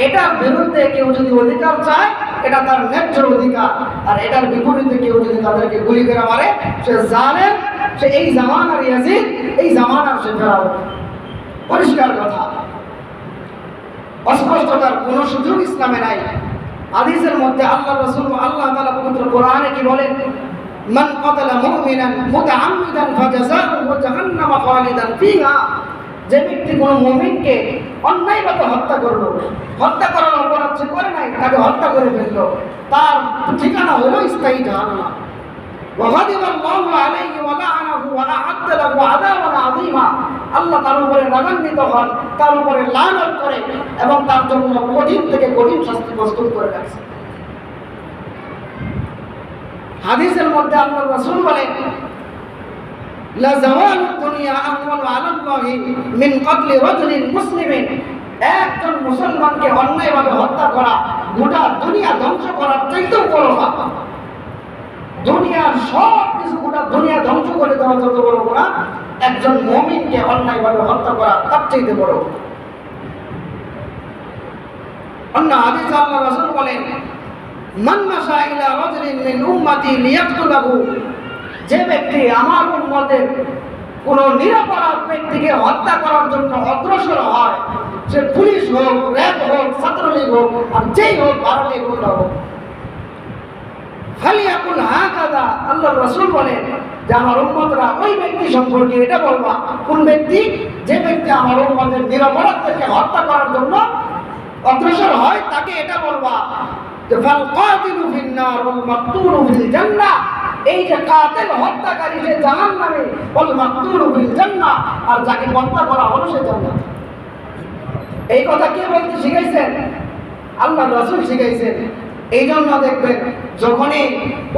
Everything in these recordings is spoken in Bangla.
এটার বিরুদ্ধে কেউ যদি অধিকার চায়, এটা তার ন্যায্য অধিকার। আর এটার বিপরীতে কেউ যদি তাদেরকে গুলি করে মারে, সে জালেম, সে এই জামানার ইয়াজিদ, এই জামানার সে ফেরাউন। পরিষ্কার কথা, অস্পষ্টতার কোন সুযোগ ইসলামে নাই। হাদিসের মধ্যে আল্লাহ রাসূল আল্লাহ তাআলা পবিত্র কোরআনে কি বলেন? মান কাতালা মুমিনান মুতাআম্মিদান ফাজাযাউহু জাহান্নাম খালিদান ফিহা। যে ব্যক্তি কোনো মুমিনকে অন্যায়ভাবে হত্যা করলো, হত্যা করার অপরাধ সে করে নাই, তাকে হত্যা করে ফেললো, তার ঠিকানা হলো স্থায়ী জাহান্নাম। وغضب الله عليه ولعنه وأعد له عذابا عظيما। আল্লাহ তার উপরে রাগান্বিত হন, তার উপরে লানত করে এবং তার জন্য কঠিন থেকে কঠিন শাস্তি প্রস্তুত করে রাখছে। হাদিসের মধ্যে আল্লাহ রাসূল বলেন, লা যাওয়ালুদ দুনিয়া আহওয়ানু আলা আল্লাহি মিন কতলি রাজুলিন মুসলিমিন। একজন মুসলমানকে অন্যায়ভাবে হত্যা করা গোটা দুনিয়া ধ্বংস করার চাইতেও বড় পাপ। দুনিয়ার সব কিছু, গোটা দুনিয়া ধ্বংস করে দেওয়া যত বড় গুনাহ, একজন মুমিনকে অন্যায়ভাবে হত্যা করা তার চাইতে বড়। অন্য হাদিসে আল্লাহ রাসূল বলেন, মান মাশা ইলা রাজুলিন মিন উম্মতি লিয়াকতুলাহু। যে ব্যক্তি আমার উম্মতের কোন নিরপরাধ ব্যক্তিকে হত্যা করার জন্য অগ্রসর হয়, সে পুলিশ হোক, র্যাব হোক, ছাত্রলীগ হোক, আর যেই হোক, ভারতীয় গুন্ডা হোক, ফালিয়াকুল হাকাযা। আল্লাহর রাসূল বলেন যে আমার উম্মতরা ওই ব্যক্তি সম্পর্কে এটা বলবা, কোন ব্যক্তি? যে ব্যক্তি আমার উম্মতের নিরপরাধকে হত্যা করার জন্য অগ্রসর হয়, তাকে এটা বলবা যে ফাল কাতিলু ফিন নার ওয়াল মাকতুলু ফিল জান্নাহ। এই যে কাতিল, হত্যাকারী, সে জাহান্নামে, ওয়াল মাকতুলু ফিল জান্নাহ, আর যাকে হত্যা করা হলো সে জান্নাত। এই কথা কে বলতে শিখাইছেন? আল্লাহর রাসূল শিখাইছেন। এই জন্য দেখবেন যখনই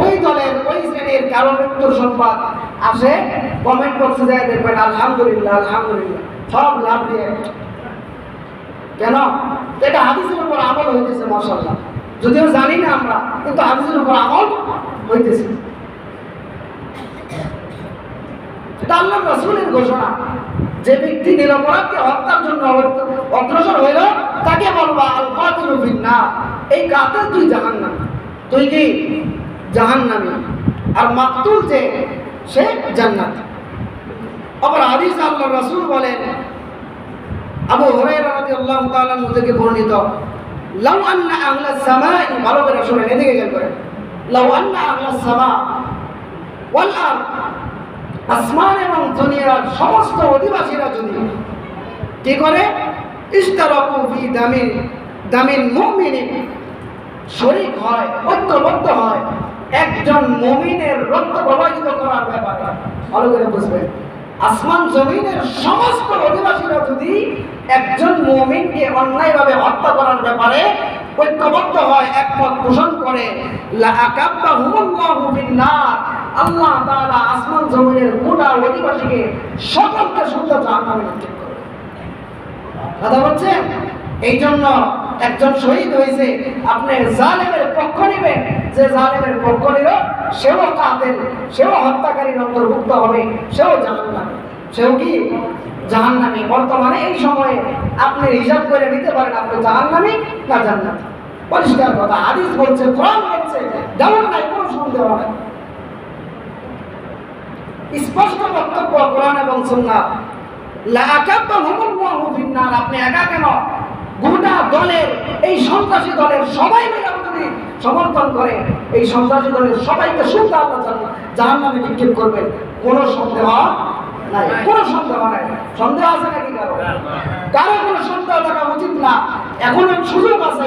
ওই দলের ওই শ্রেণীর কারো মৃত্যুর সংবাদ আসে, কমেন্ট বক্সে যায় দেখবেন আলহামদুলিল্লাহ আলহামদুলিল্লাহ, সব লাভ দিয়ে। কেন? এটা হাদিসের উপর আমল হইতেছে, মাশাআল্লাহ। যদিও জানি না আমরা, কিন্তু হাদিসের উপর আমল হইতেছে। এটা আল্লাহর রাসূলের ঘোষণা। যে ব্যক্তি নিরপরাধকে হত্যার জন্য অগ্রসর হইল, তাকে বলবা আল কাতিলু ফিন নার। এই কাতিল তুই জাহান্নামী, তুই কি জাহান্নামী, আর মাকতুল যে সে জান্নাত। আবার হাদিসে আল্লাহর রাসূল বলেন, আবু হুরায়রা রাদিয়াল্লাহু তাআলা আনহু থেকে বর্ণিত, লাউ আন্না আহলাস সামাই, ভালো করে শুনেন, এদিকে খেয়াল করেন, লাউ আন্না আহলাস সামা ওয়াল আরদ, আসমান এবং দুনিয়ার সমস্ত অধিবাসীরা যদি কি করে, ইশতারাকু ফি দামিন মুমিনিন, শরীক হয়, ঐক্যবদ্ধ হয় একজন মুমিনের রক্ত প্রবাহিত করার ব্যাপারে। ভালো করে বুঝবেন, আসমান জমিনের সমস্ত অধিবাসীরা যদি একজন মুমিনকে অন্যায়ভাবে হত্যা করার ব্যাপারে ঐক্যবদ্ধ হয়, একমত পোষণ করে, লা আকাব্বাহুমুল্লাহু বিন-নার, আল্লাহ তাআলা আসমান জমিনের গোটা অধিবাসীকে সকলকে শুদ্ধ জাহান্নামে নিক্ষেপ করবে। কথা বলছেন? এই জন্য একজন শহীদ হয়েছে, আপনি জালেমের পক্ষ নেবেন, যে জালেমের পক্ষ নিল সেও কাতিল, সেও হত্যাকারীর অন্তর্ভুক্ত হবে, সেও জাহান্নামী, সেও কি জাহান্নামী। বর্তমানে এই সময়ে আপনি হিসাব করে নিতে পারেন আপনি জাহান্নামী না জান্নাতি। পরিষ্কার কথা, হাদিস বলছে, কোরআন বলছে, যেমন নাই, কোনো সন্দেহ নাই, স্পষ্ট বক্তব্য কোরআন এবং সুন্নাহ। লা আকাব্বাহুমুল্লাহু বিন-নার, আপনি একা কেন, গোটা দলের, এই সন্ত্রাসী দলের সবাই মিলে যদি সমর্থন করে, এই সন্ত্রাসী দলের সবাইকে শুদ্ধ আল্লাহ জাহান্নামে নিক্ষেপ করবেন, কোনো সন্দেহ নাই, কোনো সন্দেহ নাই। সন্দেহ আছে নাকি কারো? কারো কোনো সন্দেহ থাকা উচিত না। এখনো সুযোগ আছে,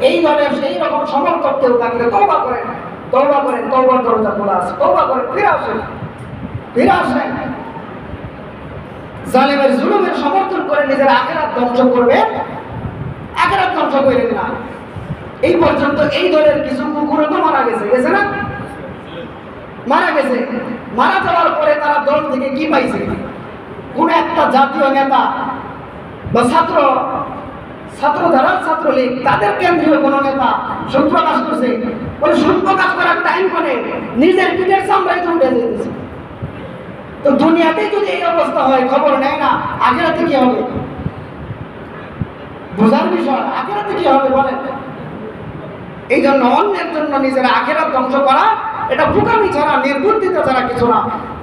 এই দলের সেই রকম সমর্থক কেউ থাকলে তওবা করেন, তওবা করেন, তওবার দরজা খোলা আছে, তওবা করেন, ফিরে আসেন, ফিরে আসেন। জালেমের জুলুমের সমর্থন করে নিজের আখিরাত ধ্বংস করবেন, আখিরাত ধ্বংস করেন না। এই পর্যন্ত এই দলের কিছু কুকুরও তো মারা গেছে, গেছে না? মারা গেছে। মারা যাওয়ার পরে তারা দল থেকে কি পাইছে? কোন একটা জাতীয় নেতা বা ছাত্র যারা ছাত্রলীগ, তাদের কেন্দ্রীয় কোন নেতা সুখ প্রকাশ করছে, বলে সুখ প্রকাশ করার টাইম করে নিজের পিঠের চামড়ায় তো উঠে যেতেছে। তো দুনিয়াতেই যদি এই অবস্থা হয়, খবর নেয় না, আখিরাতে কি হবে? বোঝার বিষয়। আখিরাতে কি হবে বলেন? এই জন্য অন্যের জন্য নিজের আখিরাত ধ্বংস করা এটা বোকামি ছাড়া, নির্বুদ্ধিতা ছাড়া কিছু না।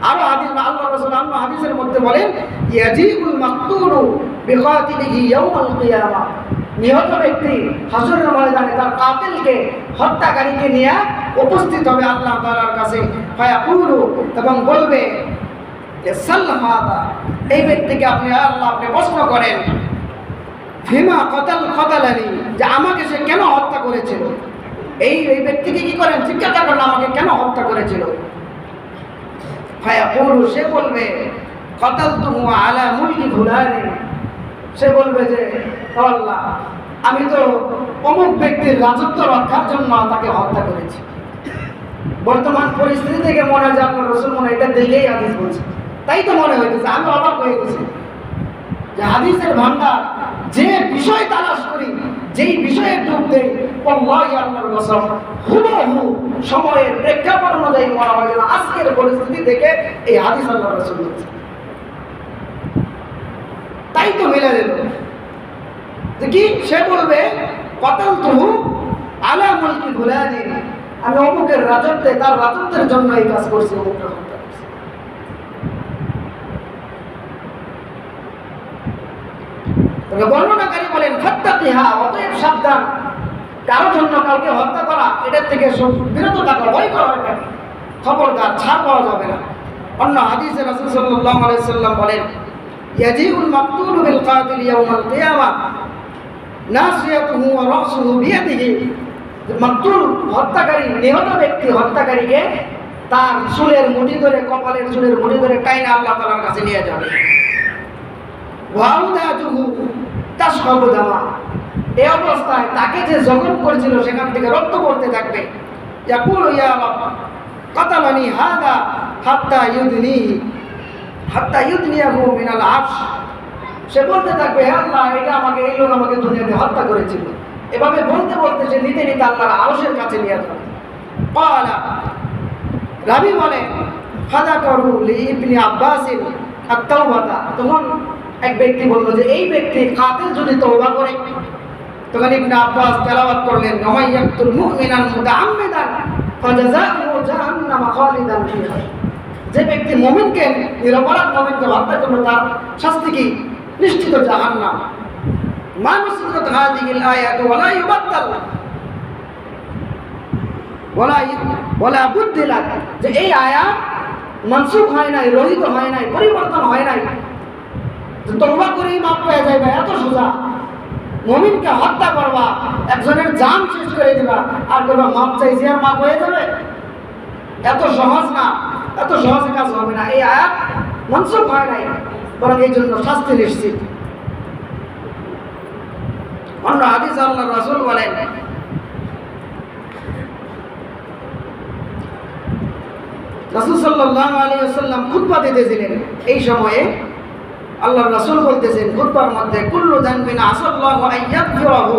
আরো হাদিস আল্লাহ রাসূল অন্য হাদিসের মধ্যে বলেন, ইয়াজিউল মাকতুলু বিকাতিলিহি ইয়াউমাল কিয়ামা, নিহত ব্যক্তি হাসরের ময়দানে তার কাতিলকে, হত্যাকারীকে নিয়ে উপস্থিত হবে আল্লাহ তাআলার কাছে। ফায়াকুলু, এবং বলবে যে সাল্লাহাদা, এই ব্যক্তিকে আপনি আল্লাহ আপনি প্রশ্ন করেন, ফিমা কতালানি, যে আমাকে সে কেন হত্যা করেছিল। এই ব্যক্তিকে কি করেন? জিজ্ঞাসা করেন আমাকে কেন হত্যা করেছিল। ফায়াকুলু, সে বলবে কতালতুহু আলা মুলকি ফুলানি, সে বলবে যে আল্লাহ আমি তো অমুক ব্যক্তির রাজত্ব রক্ষার জন্য তাকে হত্যা করেছি। বর্তমান পরিস্থিতি থেকে মনে হয় যে আপনার রাসূল মনে এটা দেখেই হাদিস বলছে, তাই তো মনে হইতেছে। আমি অবাক হয়ে গেছি যে হাদিসের ভান্ডার, যে বিষয় তালাশ করি, যেই বিষয়ে ডুব দেই, আল্লাহই আল্লাহর কসম হুবহু সময়ের প্রেক্ষাপট অনুযায়ী মনে হয় যেন আজকের পরিস্থিতি দেখে এই হাদিস আল্লাহর রাসূল বলছে। তাই তো মিলে গেল যে কি সে বলবে কতালতুহু আলা মুলকি ফুলানি, আমি অমুকের রাজত্বে, তার রাজত্বের জন্য এই কাজ করছি, অমুককে হত্যা করছি। বর্ণনাকারী বলেন ফাত্তাকিহা, অতএব সাবধান, কারো জন্য কাউকে হত্যা করা এটার থেকে বিরত থাকা, ভয় করা, এটাকে খবরদার, ছাড় পাওয়া যাবে না। অন্য হাদিসে রাসূল সাল্লাল্লাহু আলাইহি সাল্লাম বলেন, ইয়াজিউল মাকতুলু বিল কাতিল ইয়াউমাল কিয়ামা নাসিয়াতুহু ওয়া রাসুহু বিয়াদিহি, মাকতুল হত্যাকারী, নিহত ব্যক্তি হত্যাকারীকে তার চুলের মুঠি ধরে, কপালের চুলের মুঠি ধরে টাইনা আল্লাহ তাআলার কাছে নিয়ে যাবে। ওয়াউদাতুহু তাশহাবু দামা, এই অবস্থায় তাকে যে জখম করেছিল সেখান থেকে রক্ত পড়তে থাকবে। ইয়াকুলু ইয়া রাব কাতালানি হাদা হাত্তা ইউদনিয়াহু মিনাল আরশ, সে বলতে থাকবে হে আল্লাহ এটা আমাকে, এই লোক আমাকে দুনিয়াতে হত্যা করেছিল। এভাবে বলতে বলতে সে নিতে নিতে আল্লাহর আরশের কাছে নিয়ে যাবে। ক্বালা, রাবী বলে ফাযাকারু লিইবনি আব্বাস আত-তাওবাতা, তখন এক ব্যক্তি বলল যে এই ব্যক্তি কাতিল যদি তওবা করে, তখন ইবনে আব্বাস তেলাওয়াত করলেন, ওয়াইয়াকতুল মুমিনান মুতাআম্মিদান ফাজাযাউহু জাহান্নাম খালিদান ফিহা, যে ব্যক্তি মুমিনকে, নিরপরাধ মুমিনকে হত্যা করবে তার শাস্তি কি? নিশ্চিত জাহান্নাম। মা নুসিখাত হাযিহিল আয়াতু ওয়া লা ইউবাদদাল ওয়ালা বুদ্দিলাত, যে এই আয়াত মানসুখ হয় নাই, রহিত হয় নাই, পরিবর্তন হয় নাই, তওবা করেই মাপ পেয়ে যাবে, এত সোজা। মুমিনকে হত্যা করবা, একজনের জান শেষ করে দিবা, আর করবা মাপ চাইছি আর মাপ হয়ে যাবে, এত সহজ না, এত সহজে কাজ হবে না। এই আয়াত মানসুখ হয় নাই, বরং এই জন্য শাস্তি নিশ্চিত। অন্য হাদিস আল্লাহর রাসূল বলেন, রাসূল সাল্লাল্লাহু আলাইহি ওয়াসাল্লাম খুতবা দিতেছিলেন, এই সময়ে আল্লাহর রাসূল বলতেছেন খুতবার মধ্যে, কুল্লু যানবিন আসাল্লাহু আইয়াগফিরাহু,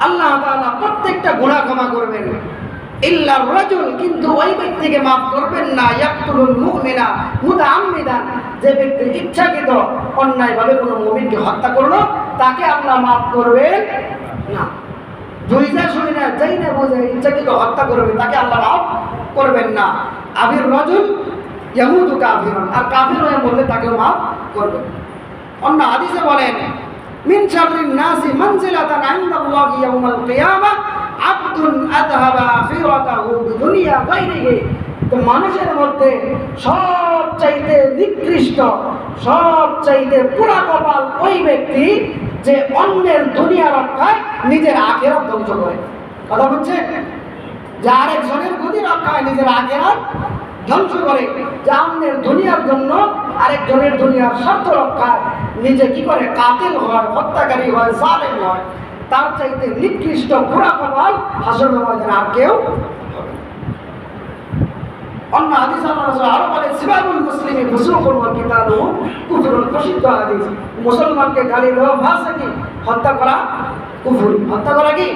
আল্লাহ তাআলা প্রত্যেকটা গুনাহ ক্ষমা করবেন, ইল্লা রাজুল, কিন্তু ওই ব্যক্তিকে মাফ করবেন না, ইয়াকতুলুল মুমিনা মুতাআম্মিদান, যে ব্যক্তি ইচ্ছাকৃত অন্যায়ভাবে কোনো মুমিনকে হত্যা করলো তাকে আল্লাহ মাফ করবেন না। বুঝা শুনে না, যাই না বোঝে ইচ্ছাকৃত হত্যা করবে তাকে আল্লাহ মাফ করবেন না। আবির রাজুল ইয়ামুতু কাফিরান, আর কাফির হয়ে মরলে তাকে মাফ করবেন। অন্য হাদিসে বলেন, মিন শাররিন নাসি মানজিলাতান ইনদাল্লাহি ইয়াউমাল কিয়ামা আবদুন আযহাবা আখিরাতাহু বিদুনিয়া গায়রিহি, তো মানুষের মধ্যে সবচাইতে নিকৃষ্ট, সবচাইতে পুরা কপাল ওই ব্যক্তি যে অন্যের দুনিয়া রক্ষায় নিজের আখিরাত ধ্বংস করে। কথা বুঝছেন? যে আরেকজনের গতি রক্ষায় নিজের আখিরাত ধ্বংস করে, যে অন্যের দুনিয়ার জন্য, আরেকজনের দুনিয়ার স্বার্থ রক্ষায় নিজে কি করে? কাতিল হয়, হত্যাকারী হয়, জালেম হয়। তার চাইতে নিকৃষ্ট পুরা কপাল হাসরের ময়দানে আর কেউ হবে। অন্য হাদিস আল্লাহ রাসূল আরো বলেন, সিবাবুল মুসলিমি ফুসুকুন ওয়া কিতালুহু কুফরুন, প্রসিদ্ধ হাদিস, মুসলমানকে গালি দেওয়া ফাসিকি, হত্যা করা কুফর, হত্যা করা কি